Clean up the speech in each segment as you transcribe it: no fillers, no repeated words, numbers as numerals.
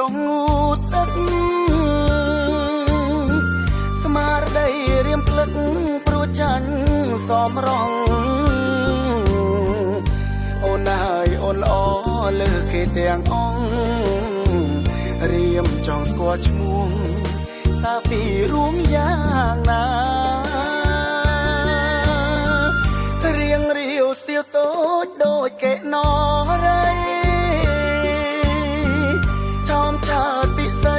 ងងូតទឹកស្មារតីរៀមភ្លឹកព្រោះចាញ់សមរងអូនហើយអូនល្អលើគេទាំងអង្គរៀមចង់ស្គាល់ឈ្មោះតើពីរួមយ៉ាងណារៀងរាវស្ទាវតូចដូចកេណរៃឆោមឆើតពិសី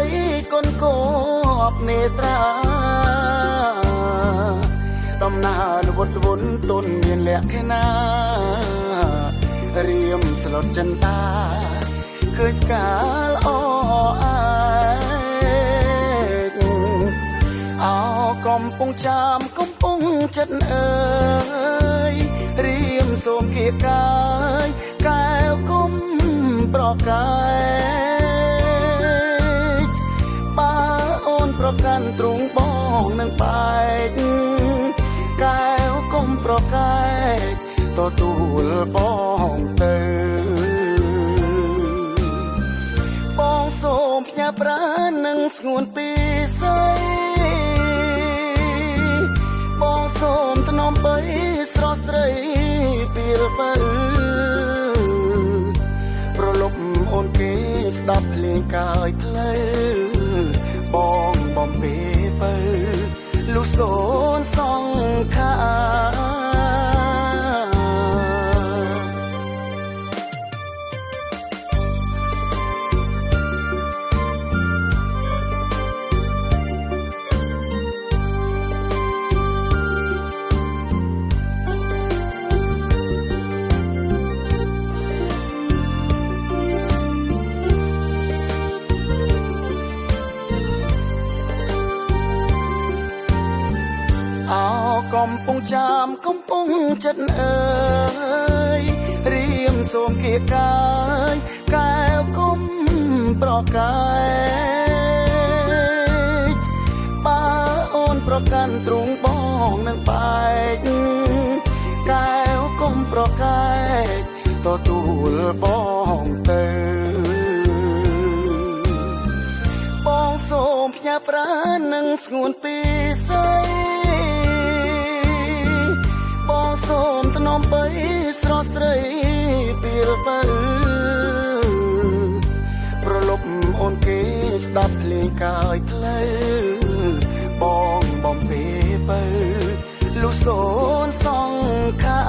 កូនកោបនេត្រាដំណើរវត្តវន់ទុនមានលក្ខណៈរៀមស្លុតចិនតាឃើញកាលអអាយអោកំពុងចាំកំពុងចិត្តអើយរៀមសូមគៀកាយកែវគុំប្រកាយបើអូនប្រកាន់ទ្រង់បងនឹងបែកកែវគុំប្រកាយទទួលបងទៅបងសូមផ្ញើប្រាណនឹងស្ងួនពីស័យបងសូមថ្នមបីស្រស់ស្រីពីរបើប្រលប់អូនគេស្ដាប់ភ្លេងកាយផ្លូវបងបំពេបើលុះសូនសងខាកំពុងចាំកំពុងចិត្តអើយរៀមសូមគៀកាយកែវគុំប្រកាយបើអូនប្រកាន់ទ្រង់បងនឹងបែកកែវគុំប្រកាយទទួលបងទៅបងសូមផ្ញើប្រាណនឹងស្ងួនពីស័យបងសូមថ្នមបីស្រស់ស្រីពីរបើប្រលប់អូនគេស្ដាប់ភ្លេងកាយផ្លូវបងបំពេបើលុះសូនសងខា